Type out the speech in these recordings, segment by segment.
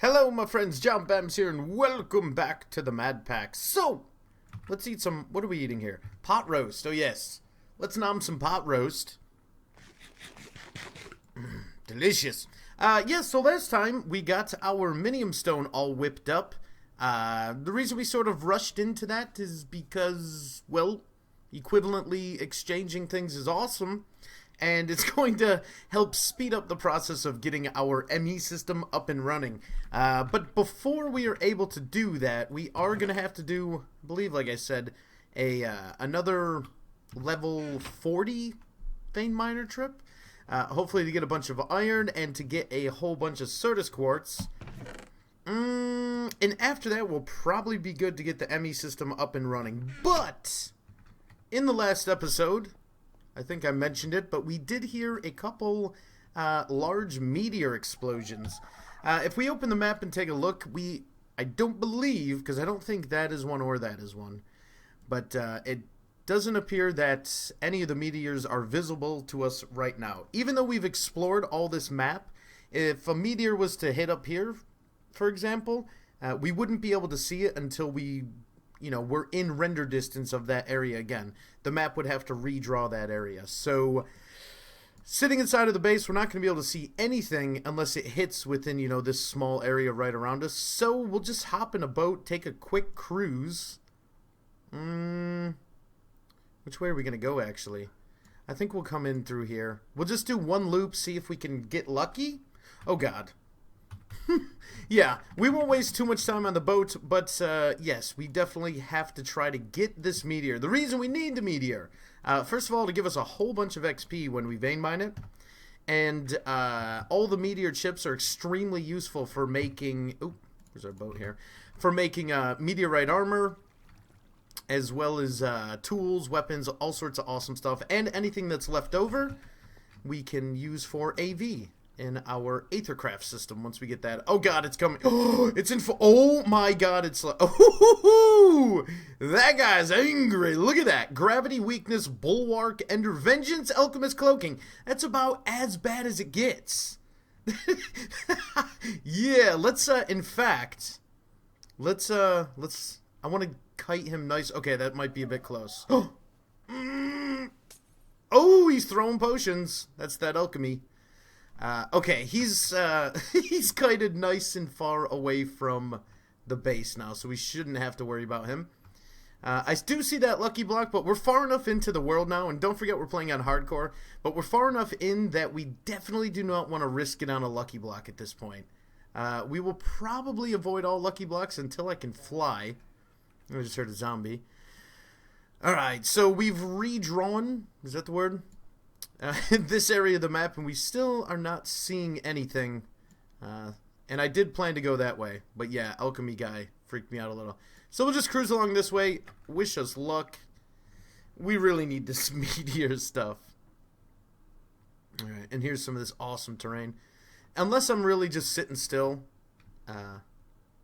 Hello, my friends, John Bams here, and welcome back to the MadPack. So, let's eat some, what are we eating here? Pot roast, oh yes. Let's nom some pot roast. Delicious. So last time we got our minium stone all whipped up. The reason we sort of rushed into that is because, well, equivalently exchanging things is awesome. And it's going to help speed up the process of getting our ME system up and running. But before we are able to do that, we are going to have to do, I believe, like I said, another level 40 vein miner trip. Hopefully to get a bunch of iron and to get a whole bunch of Certus quartz. And after that, we'll probably be good to get the ME system up and running. But in the last episode, I think I mentioned it, but we did hear a couple large meteor explosions. If we open the map and take a look, I don't believe, because I don't think that is one or that is one, but it doesn't appear that any of the meteors are visible to us right now. Even though we've explored all this map, if a meteor was to hit up here, for example, we wouldn't be able to see it until we're in render distance of that area again. The map would have to redraw that area. So, sitting inside of the base, we're not going to be able to see anything unless it hits within, this small area right around us. So, we'll just hop in a boat, take a quick cruise. Which way are we going to go, actually? I think we'll come in through here. We'll just do one loop, see if we can get lucky. Oh, God. Yeah, we won't waste too much time on the boat, but yes, we definitely have to try to get this meteor. The reason we need the meteor, first of all, to give us a whole bunch of XP when we vein mine it, and all the meteor chips are extremely useful for making, where's our boat here, for making meteorite armor, as well as tools, weapons, all sorts of awesome stuff, and anything that's left over, we can use for AV. In our Aethercraft system once we get that. Oh god, it's coming. Oh, it's in. Oh my god, it's like. Oh, that guy's angry. Look at that. Gravity, weakness, bulwark, ender, vengeance, alchemist, cloaking. That's about as bad as it gets. Yeah, let's. In fact, let's. I want to kite him nice. Okay, that might be a bit close. Oh, he's throwing potions. That's that alchemy. Okay, he's kited nice and far away from the base now, so we shouldn't have to worry about him. I do see that lucky block, but we're far enough into the world now, and don't forget we're playing on hardcore, but we're far enough in that we definitely do not want to risk it on a lucky block at this point. We will probably avoid all lucky blocks until I can fly. I just heard a zombie. Alright, so we've redrawn, is that the word? This area of the map, and we still are not seeing anything. And I did plan to go that way, but yeah, alchemy guy freaked me out a little. So we'll just cruise along this way. Wish us luck. We really need this meteor stuff. Alright, and here's some of this awesome terrain. Unless I'm really just sitting still,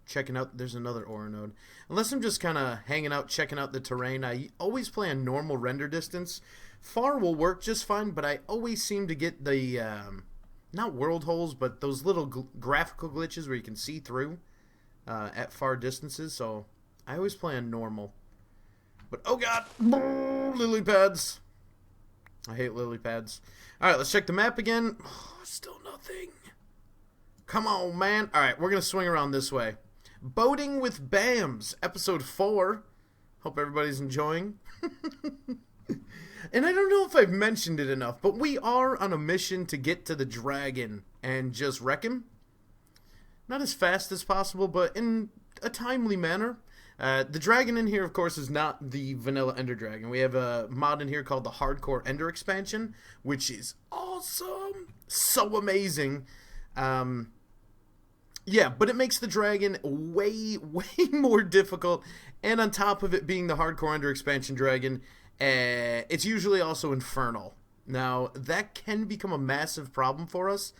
checking out, there's another ore node. Unless I'm just kind of hanging out, checking out the terrain, I always play on normal render distance. Far will work just fine, but I always seem to get the, not world holes, but those little graphical glitches where you can see through at far distances, so I always play on normal. But, oh god, lily pads. I hate lily pads. Alright, let's check the map again. Oh, still nothing. Come on, man. Alright, we're going to swing around this way. Boating with Bams, episode 4. Hope everybody's enjoying. And I don't know if I've mentioned it enough, but we are on a mission to get to the dragon and just wreck him. Not as fast as possible, but in a timely manner. The dragon in here, of course, is not the vanilla Ender Dragon. We have a mod in here called the Hardcore Ender Expansion, which is awesome. So amazing. Yeah, but it makes the dragon way, way more difficult. And on top of it being the Hardcore Ender Expansion dragon, it's usually also infernal. Now, that can become a massive problem for us.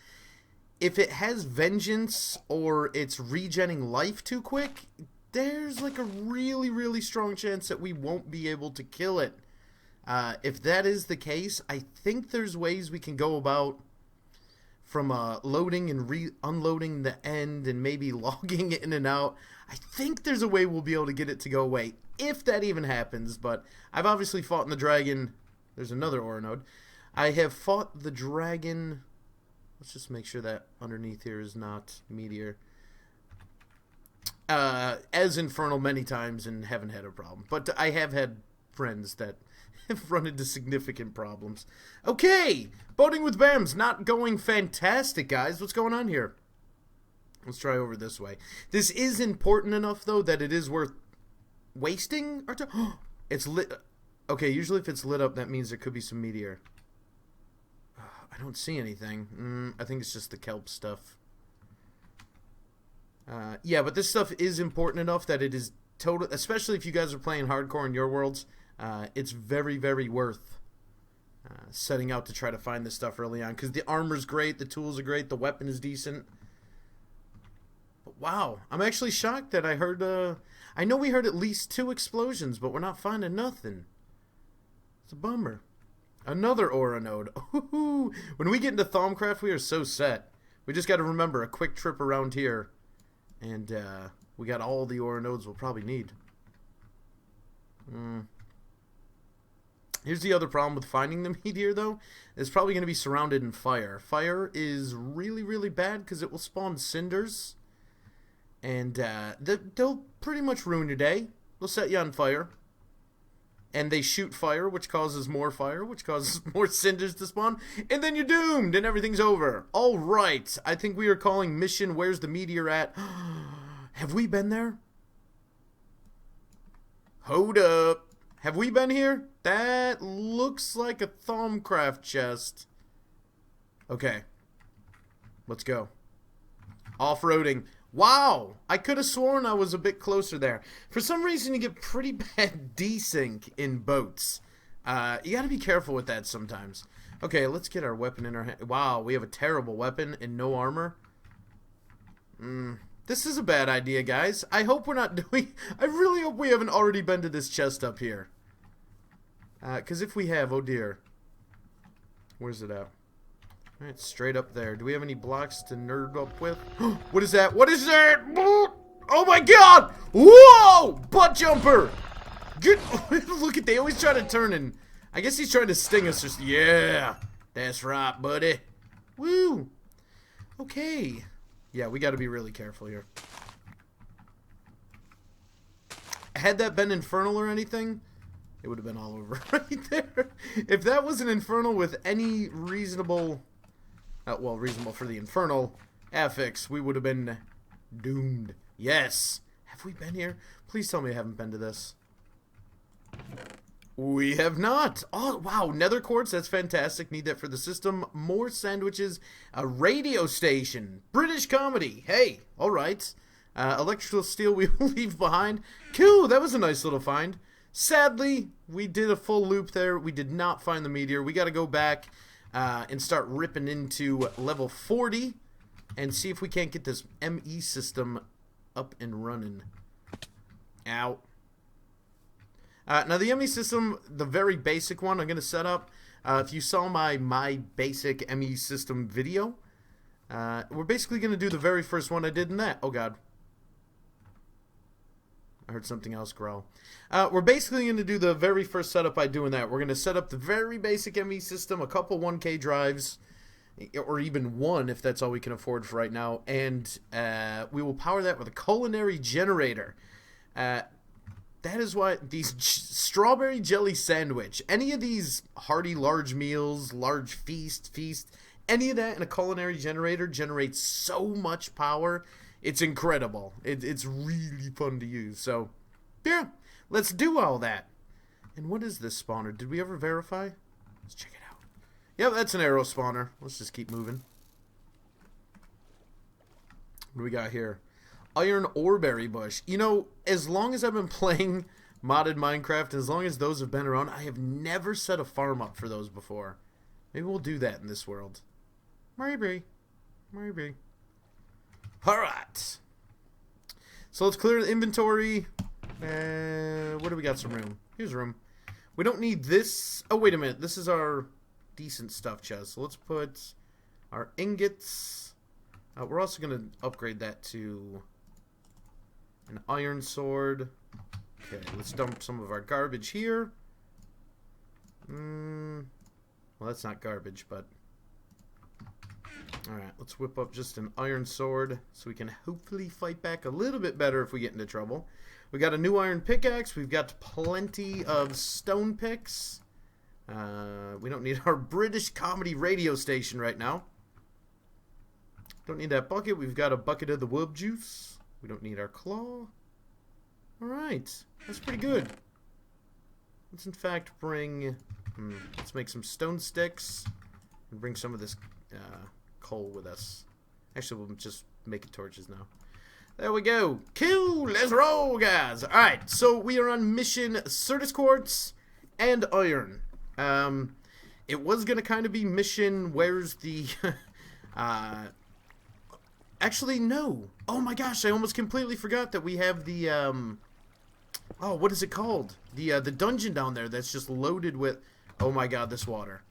If it has vengeance or it's regenning life too quick, there's like a really, really strong chance that we won't be able to kill it. If that is the case, I think there's ways we can go about from loading and unloading the end and maybe logging in and out. I think there's a way we'll be able to get it to go away, if that even happens. But I've obviously fought in the dragon. There's another ore node. I have fought the dragon. Let's just make sure that underneath here is not meteor. As infernal many times and haven't had a problem. But I have had friends that have run into significant problems. Okay, boating with BAM's not going fantastic, guys. What's going on here? Let's try over this way. This is important enough, though, that it is worth wasting our time. It's lit. Okay, usually if it's lit up, that means there could be some meteor. I don't see anything. I think it's just the kelp stuff. Yeah, but this stuff is important enough that it is total, especially if you guys are playing hardcore in your worlds. It's very, very worth setting out to try to find this stuff early on, because the armor's great, the tools are great, the weapon is decent. But wow, I'm actually shocked that I heard, I know we heard at least 2 explosions, but we're not finding nothing. It's a bummer. Another aura node. Ooh, when we get into Thaumcraft, we are so set. We just got to remember a quick trip around here, and we got all the aura nodes we'll probably need. Here's the other problem with finding the meteor, though. It's probably going to be surrounded in fire. Fire is really, really bad because it will spawn cinders. And they'll pretty much ruin your day. They'll set you on fire. And they shoot fire, which causes more fire, which causes more cinders to spawn. And then you're doomed, and everything's over. All right. I think we are calling mission Where's the Meteor At? Have we been there? Hold up. Have we been here? That looks like a Thaumcraft chest. Okay. Let's go. Off-roading. Wow! I could have sworn I was a bit closer there. For some reason, you get pretty bad desync in boats. You gotta be careful with that sometimes. Okay, let's get our weapon in our hand. Wow, we have a terrible weapon and no armor. This is a bad idea, guys. I hope we're not doing... I really hope we haven't already been to this chest up here. Because if we have, oh dear. Where's it at? Alright, straight up there. Do we have any blocks to nerd up with? What is that? What is that? Oh my god! Whoa! Butt jumper! Good. Look at, they always try to turn and... I guess he's trying to sting us. Just, yeah! That's right, buddy. Woo! Okay. Yeah, we gotta be really careful here. Had that been Infernal or anything, it would have been all over right there. If that was an Infernal with any reasonable... well, reasonable for the Infernal affix, we would have been doomed. Yes. Have we been here? Please tell me I haven't been to this. We have not. Oh, wow. Nether quartz. That's fantastic. Need that for the system. More sandwiches. A radio station. British comedy. Hey. All right. Electrical steel we will leave behind. Cool. That was a nice little find. Sadly, we did a full loop there. We did not find the meteor. We got to go back and start ripping into level 40 and see if we can't get this ME system up and running. Ow. Now the ME system, the very basic one I'm going to set up, if you saw my basic ME system video, we're basically going to do the very first one I did in that. Oh god. I heard something else growl. We're basically going to do the very first setup I do in that. We're going to set up the very basic ME system, a couple 1K drives, or even one if that's all we can afford for right now, and we will power that with a culinary generator. That is why these strawberry jelly sandwich, any of these hearty large meals, large feast, any of that in a culinary generator generates so much power. It's incredible. It's really fun to use. So, yeah, let's do all that. And what is this spawner? Did we ever verify? Let's check it out. Yep, that's an arrow spawner. Let's just keep moving. What do we got here? Iron Oreberry Bush. You know, as long as I've been playing modded Minecraft, as long as those have been around, I have never set a farm up for those before. Maybe we'll do that in this world. Maybe. Alright. So let's clear the inventory. Where do we got some room? Here's room. We don't need this. Oh, wait a minute. This is our decent stuff chest. So let's put our ingots. We're also going to upgrade that to an iron sword. Okay, let's dump some of our garbage here. Well, that's not garbage, but... Alright, let's whip up just an iron sword so we can hopefully fight back a little bit better if we get into trouble. We got a new iron pickaxe. We've got plenty of stone picks. We don't need our British comedy radio station right now. Don't need that bucket. We've got a bucket of the wub juice. We don't need our claw. Alright, that's pretty good. Let's in fact bring... let's make some stone sticks and bring some of this coal with us. Actually, we'll just make it torches now. There we go. Cool, let's roll, guys. Alright, so we are on mission Certus Quartz and Iron. It was going to kind of be mission where's the... actually, no. Oh my gosh, I almost completely forgot that we have the... oh, what is it called? The dungeon down there that's just loaded with... Oh my god, this water.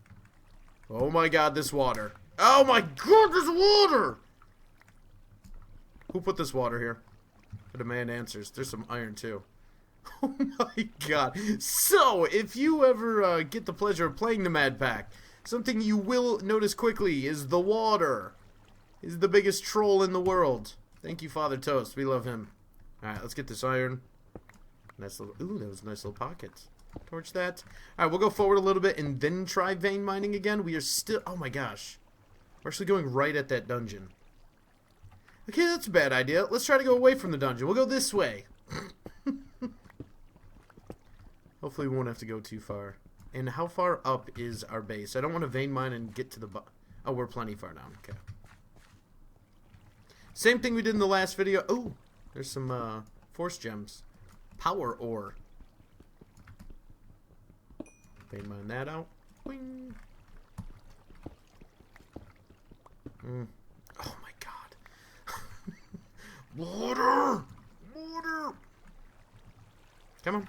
Oh my god, this water. Oh my god, this water! Who put this water here? I demand answers. There's some iron too. Oh my god. So, if you ever get the pleasure of playing the MadPack, something you will notice quickly is the water. He's the biggest troll in the world. Thank you, Father Toast. We love him. Alright, let's get this iron. Nice little... Ooh, that was a nice little pocket. Torch that. Alright, we'll go forward a little bit and then try vein mining again. We are still... Oh my gosh. We're actually going right at that dungeon. Okay, that's a bad idea. Let's try to go away from the dungeon. We'll go this way. Hopefully we won't have to go too far. And how far up is our base? I don't want to vein mine and get to the... Oh, we're plenty far down. Okay. Same thing we did in the last video. Oh, there's some force gems. Power ore. Vein mine that out. Wing. Oh my god. Water! Water! Come on.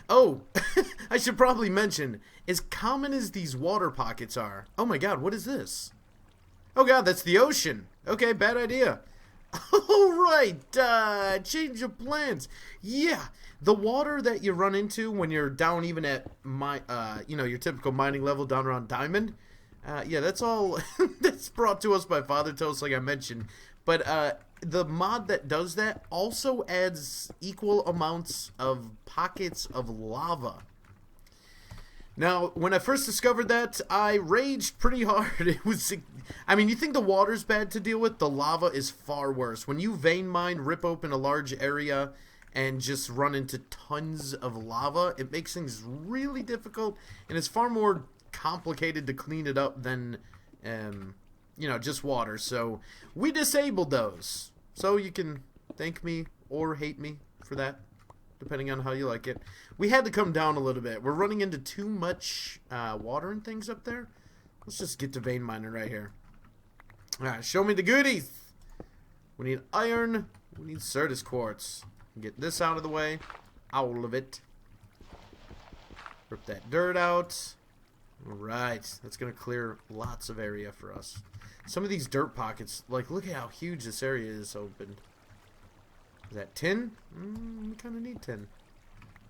Oh, I should probably mention, as common as these water pockets are... Oh my god, what is this? Oh god, that's the ocean. Okay, bad idea. Alright, change of plans. Yeah, the water that you run into when you're down even at you know, your typical mining level down around diamond. Yeah, that's all that's brought to us by Father Toast, like I mentioned. But the mod that does that also adds equal amounts of pockets of lava. Now, when I first discovered that, I raged pretty hard. It was, I mean, you think the water's bad to deal with? The lava is far worse. When you vein mine, rip open a large area, and just run into tons of lava, it makes things really difficult, and it's far more complicated to clean it up than, you know, just water. So, we disabled those. So, you can thank me or hate me for that, depending on how you like it. We had to come down a little bit. We're running into too much water and things up there. Let's just get to vein mining right here. Alright, show me the goodies. We need iron. We need Certus Quartz. Get this out of the way. All of it. Rip that dirt out. Alright, that's going to clear lots of area for us. Some of these dirt pockets, like, look at how huge this area is opened. Is that tin? We kind of need tin.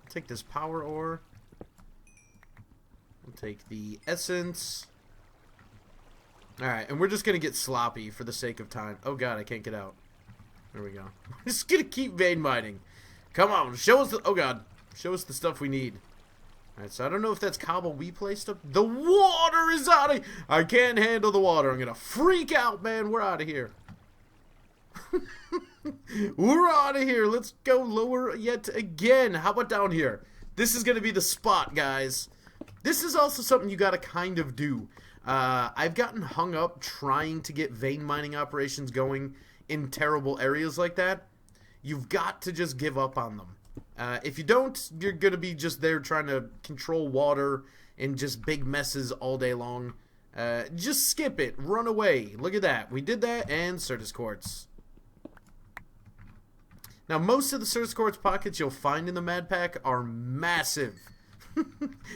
I'll take this power ore. We'll take the essence. Alright, and we're just going to get sloppy for the sake of time. Oh god, I can't get out. There we go. We're just going to keep vein mining. Come on, show us the... Oh god. Show us the stuff we need. Alright, so I don't know if that's cobble we placed up. The water is out of... I can't handle the water. I'm going to freak out, man. We're out of here. We're out of here. Let's go lower yet again. How about down here? This is going to be the spot, guys. This is also something you got to kind of do. I've gotten hung up trying to get vein mining operations going in terrible areas like that. You've got to just give up on them. If you don't, you're going to be just there trying to control water in just big messes all day long. Just skip it. Run away. Look at that. We did that, and Certus Quartz. Now, most of the Certus Quartz pockets you'll find in the MadPack are massive.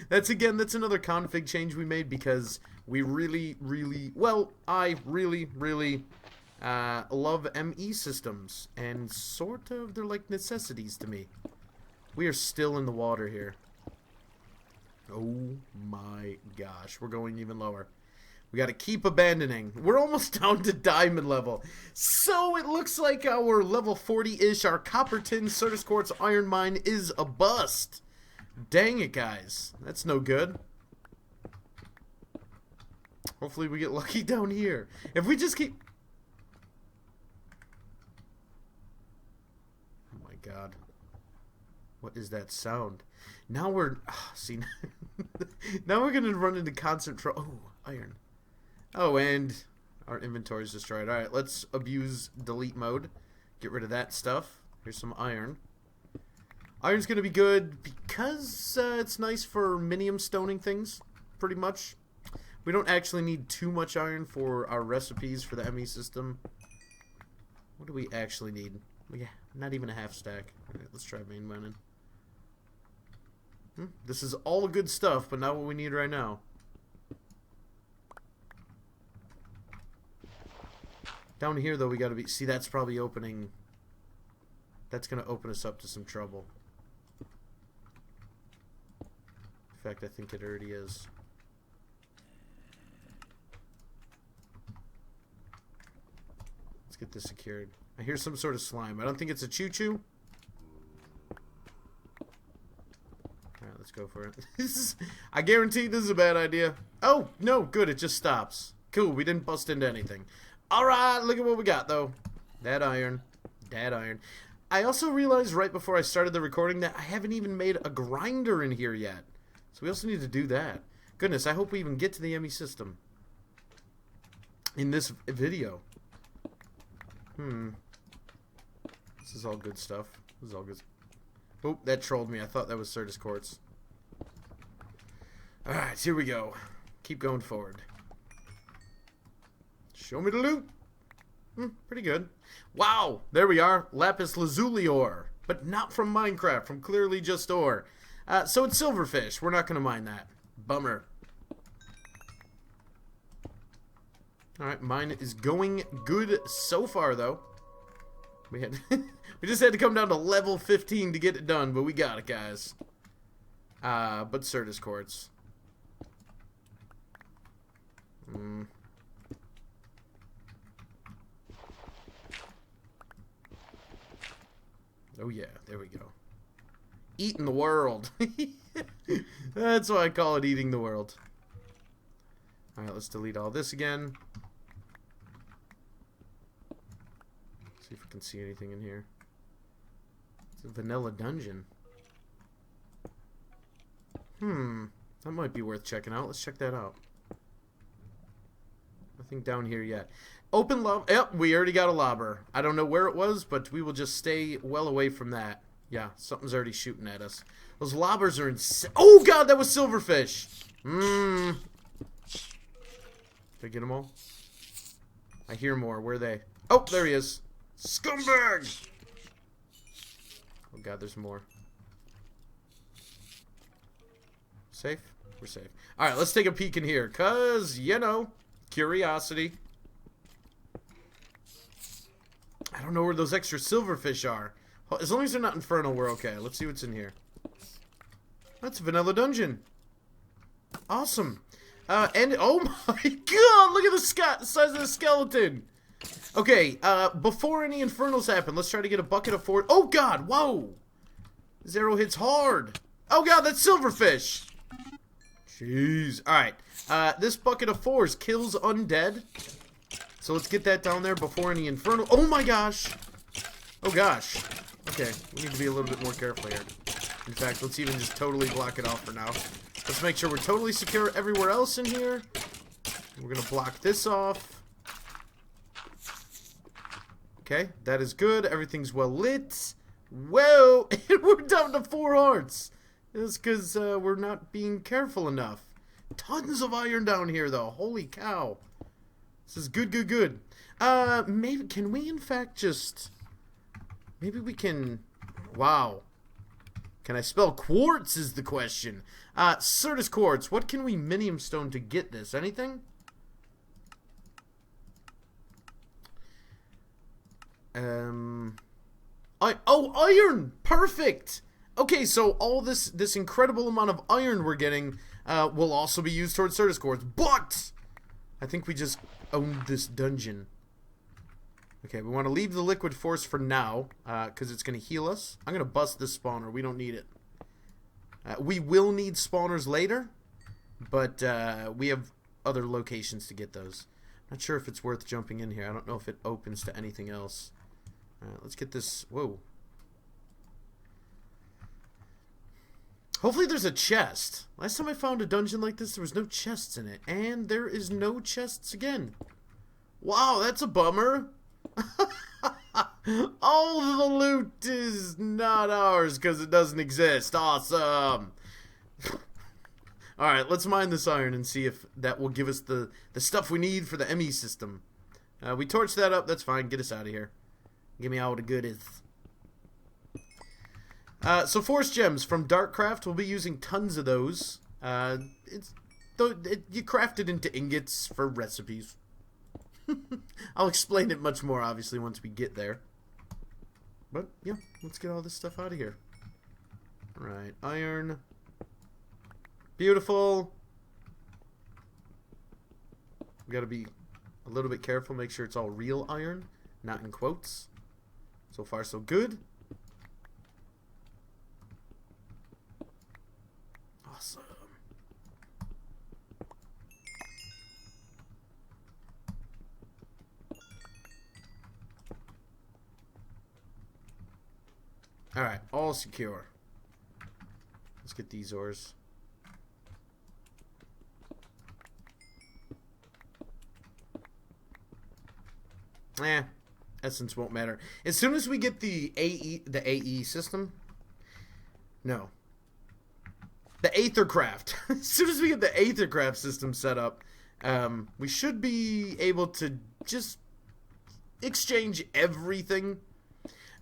That's another config change we made because we I really love ME systems, and sort of they're like necessities to me. We are still in the water here. Oh my gosh, we're going even lower. We got to keep abandoning. We're almost down to diamond level. So it looks like our level 40-ish, our copper tin Certus Quartz iron mine is a bust. Dang it, guys. That's no good. Hopefully we get lucky down here. If we just keep... Oh my god. What is that sound? Now we're... see, now we're going to run into constant trouble. Oh, iron. Oh, and our inventory's destroyed. Alright, let's abuse delete mode. Get rid of that stuff. Here's some iron. Iron's going to be good because it's nice for minium stoning things, pretty much. We don't actually need too much iron for our recipes for the ME system. What do we actually need? Yeah, not even a half stack. Alright, let's try main mining. This is all good stuff, but not what we need right now. Down here, though, we gotta be... See, that's probably opening... That's gonna open us up to some trouble. In fact, I think it already is. Let's get this secured. I hear some sort of slime. I don't think it's a choo-choo. Alright, let's go for it. I guarantee this is a bad idea. Oh, no, good, it just stops. Cool, we didn't bust into anything. Alright, look at what we got, though. That iron. That iron. I also realized right before I started the recording that I haven't even made a grinder in here yet. So we also need to do that. Goodness, I hope we even get to the ME system in this video. This is all good stuff. This is all good. Oh, that trolled me. I thought that was Certus Quartz. Alright, here we go. Keep going forward. Show me the loot. Pretty good. Wow, there we are. Lapis lazuli ore. But not from Minecraft, from clearly just ore. So it's silverfish. We're not going to mine that. Bummer. Alright, mine is going good so far, though. We just had to come down to level 15 to get it done, but we got it, guys. But Certus Quartz. Oh yeah, there we go. Eating the world. That's why I call it eating the world. Alright, let's delete all this again. See if we can see anything in here. It's a vanilla dungeon. That might be worth checking out. Let's check that out. Nothing down here yet. Open lava. Yep, we already got a lobber. I don't know where it was, but we will just stay well away from that. Yeah, something's already shooting at us. Those lobbers are insane. Oh god, that was silverfish. Did I get them all? I hear more. Where are they? Oh, there he is. Scumbag! Oh god, there's more. Safe? We're safe. Alright, let's take a peek in here, cause, you know, curiosity. I don't know where those extra silverfish are. As long as they're not infernal, we're okay. Let's see what's in here. That's Vanilla Dungeon. Awesome. And, oh my god, look at the size of the skeleton. Okay, before any infernals happen, let's try to get a bucket of 4. Oh god, whoa. This arrow hits hard. Oh god, that's silverfish. Jeez. Alright, this bucket of 4s kills undead. So let's get that down there before any infernal... Oh my gosh. Oh gosh. Okay, we need to be a little bit more careful here. In fact, let's even just totally block it off for now. Let's make sure we're totally secure everywhere else in here. We're going to block this off. Okay, that is good. Everything's well lit. Whoa! We're down to 4 hearts. That's because we're not being careful enough. Tons of iron down here, though. Holy cow. This is good, good, good. Maybe, can we in fact just... Maybe we can... Wow. Can I spell quartz is the question. Certus quartz. What can we minium stone to get this? Anything? Iron! Perfect! Okay, so all this incredible amount of iron we're getting will also be used towards Certus quartz. But I think we just owned this dungeon. Okay, we want to leave the liquid force for now, because it's going to heal us. I'm going to bust this spawner. We don't need it. We will need spawners later, but we have other locations to get those. Not sure if it's worth jumping in here. I don't know if it opens to anything else. Let's get this. Whoa. Hopefully there's a chest. Last time I found a dungeon like this, there was no chests in it. And there is no chests again. Wow, that's a bummer. All the loot is not ours because it doesn't exist. Awesome. Alright, let's mine this iron and see if that will give us the stuff we need for the ME system. We torch that up. That's fine. Get us out of here. Give me all the goodies. So force gems from Darkcraft. We'll be using tons of those. You craft it into ingots for recipes. I'll explain it much more, obviously, once we get there. But, yeah, let's get all this stuff out of here. Alright, iron. Beautiful. We gotta be a little bit careful, make sure it's all real iron, not in quotes. So far, so good. Awesome. Alright, all secure. Let's get these ores. Essence won't matter. As soon as we get the AE system. No. The Aethercraft. As soon as we get the Aethercraft system set up, we should be able to just exchange everything.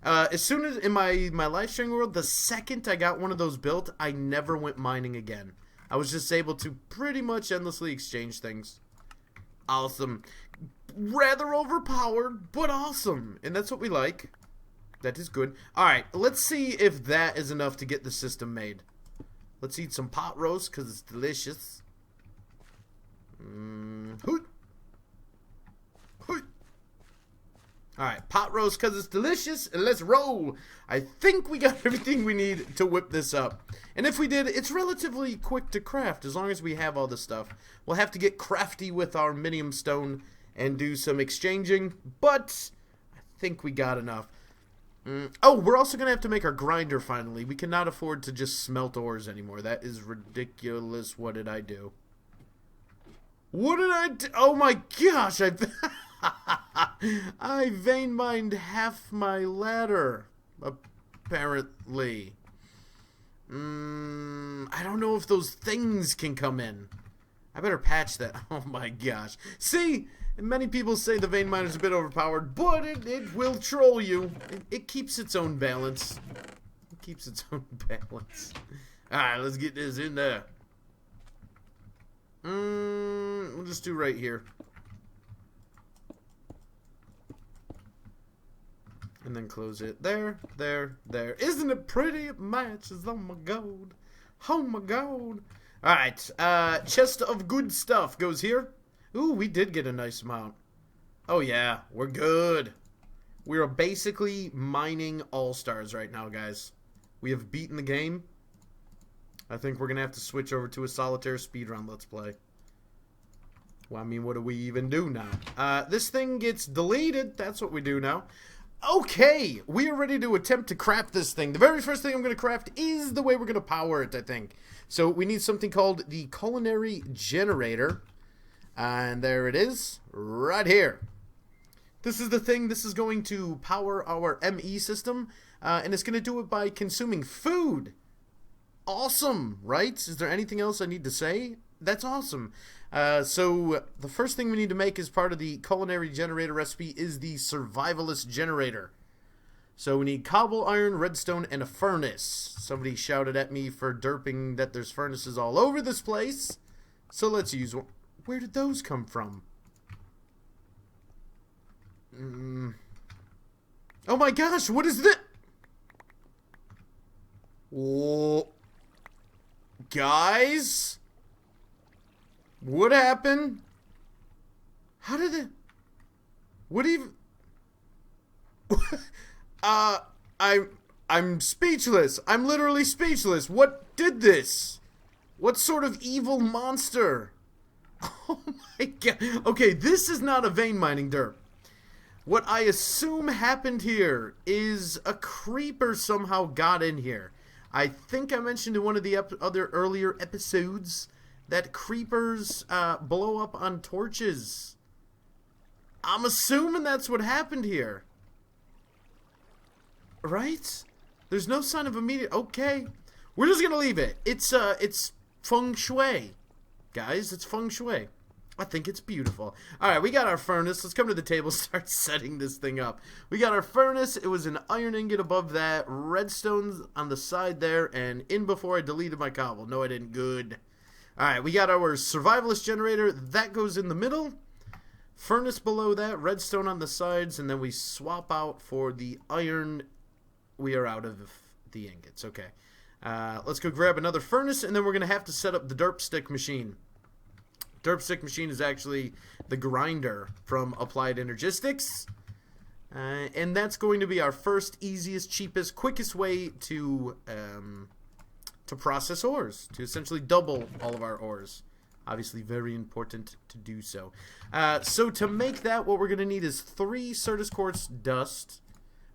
As soon as in my live streaming world, the second I got one of those built, I never went mining again. I was just able to pretty much endlessly exchange things. Awesome. Rather overpowered, but awesome. And that's what we like. That is good. Alright, let's see if that is enough to get the system made. Let's eat some pot roast, because it's delicious. Alright, pot roast because it's delicious, and let's roll. I think we got everything we need to whip this up. And if we did, it's relatively quick to craft as long as we have all this stuff. We'll have to get crafty with our minium stone and do some exchanging, but I think we got enough. Oh, we're also going to have to make our grinder finally. We cannot afford to just smelt ores anymore. That is ridiculous. What did I do? What did I do? Oh my gosh, I vein mined half my ladder, apparently. I don't know if those things can come in. I better patch that. Oh my gosh. See, many people say the vein miner's a bit overpowered, but it will troll you. It keeps its own balance. It keeps its own balance. Alright, let's get this in there. We'll just do right here. And then close it. There. Isn't it pretty? It matches. Oh my god. Oh my god. Alright, chest of good stuff goes here. Ooh, we did get a nice amount. Oh yeah, we're good. We are basically mining all-stars right now, guys. We have beaten the game. I think we're going to have to switch over to a solitaire speedrun let's play. Well, I mean, what do we even do now? This thing gets deleted. That's what we do now. Okay, we are ready to attempt to craft this thing. The very first thing I'm going to craft is the way we're going to power it, I think. So we need something called the culinary generator. And there it is, right here. This is the thing. This is going to power our ME system. And it's going to do it by consuming food. Awesome, right? Is there anything else I need to say? That's awesome. So the first thing we need to make as part of the culinary generator recipe is the survivalist generator. So we need cobble, iron, redstone, and a furnace. Somebody shouted at me for derping that there's furnaces all over this place. So let's use one. Where did those come from? Oh my gosh, what is this? Oh. Guys? What happened? How did it... What even... I'm speechless. I'm literally speechless. What did this? What sort of evil monster? Oh my god. Okay, this is not a vein mining derp. What I assume happened here is a creeper somehow got in here. I think I mentioned in one of the other earlier episodes that creepers blow up on torches. I'm assuming that's what happened here. Right? There's no sign of immediate... Okay. We're just gonna leave it. It's feng shui. Guys, it's feng shui. I think it's beautiful. Alright, we got our furnace. Let's come to the table, start setting this thing up. We got our furnace. It was an iron ingot above that. Redstone on the side there. And in before I deleted my cobble. No, I didn't. Good. Alright, we got our survivalist generator. That goes in the middle. Furnace below that. Redstone on the sides. And then we swap out for the iron. We are out of the ingots. Okay. Let's go grab another furnace. And then we're going to have to set up the derp stick machine. Derp stick machine is actually the grinder from Applied Energistics. And that's going to be our first, easiest, cheapest, quickest way to process ores. To essentially double all of our ores. Obviously very important to do so. So to make that, what we're going to need is 3 Certus quartz dust.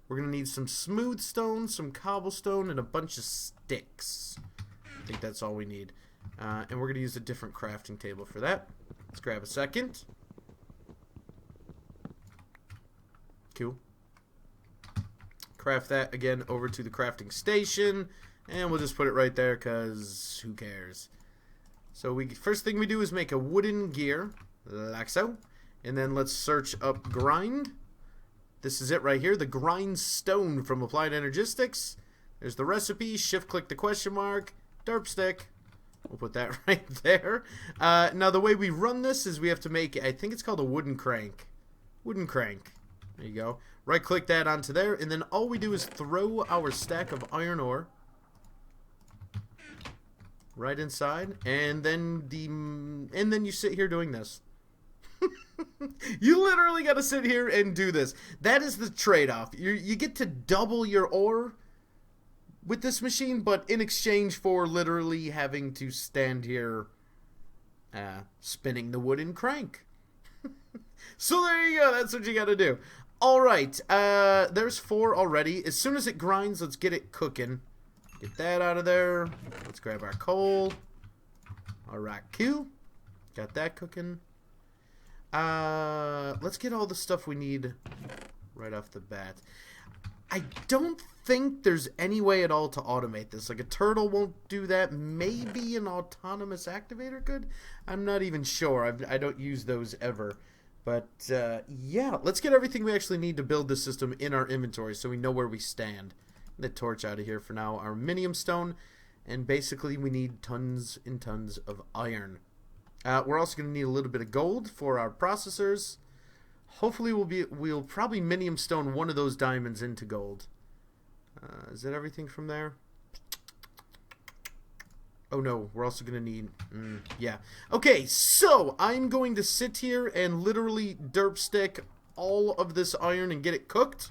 We're going to need some smooth stone, some cobblestone, and a bunch of sticks. I think that's all we need. And we're going to use a different crafting table for that. Let's grab a second. Cool. Craft that again over to the crafting station. And we'll just put it right there because who cares. So first thing we do is make a wooden gear. Like so. And then let's search up grind. This is it right here. The grind stone from Applied Energistics. There's the recipe. Shift click the question mark. Derp stick. We'll put that right there. Now the way we run this is we have to make, I think it's called a wooden crank. Wooden crank. There you go. Right click that onto there, and then all we do is throw our stack of iron ore right inside, and then you sit here doing this. You literally got to sit here and do this. That is the trade-off. You get to double your ore with this machine, but in exchange for literally having to stand here spinning the wooden crank. So there you go. That's what you got to do. All right. There's 4 already. As soon as it grinds, let's get it cooking. Get that out of there. Let's grab our coal. All right, cool. Got that cooking. Let's get all the stuff we need right off the bat. I don't think there's any way at all to automate this. Like a turtle won't do that. Maybe an autonomous activator could. I'm not even sure. I don't use those ever. But yeah, let's get everything we actually need to build this system in our inventory so we know where we stand. The torch out of here for now. Our minium stone. And basically we need tons and tons of iron. We're also going to need a little bit of gold for our processors. Hopefully we'll probably minium stone one of those diamonds into gold. Is that everything from there? Oh no, we're also going to need... yeah. Okay, so I'm going to sit here and literally derp stick all of this iron and get it cooked.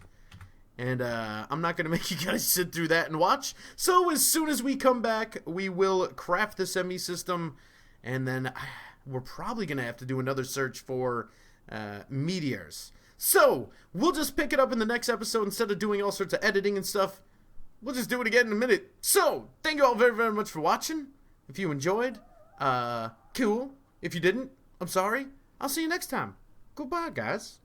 And I'm not going to make you guys sit through that and watch. So as soon as we come back, we will craft this ME system. And then we're probably going to have to do another search for meteors. So we'll just pick it up in the next episode. Instead of doing all sorts of editing and stuff, we'll just do it again in a minute. So thank you all very, very much for watching. If you enjoyed, cool. If you didn't, I'm sorry. I'll see you next time. Goodbye, guys.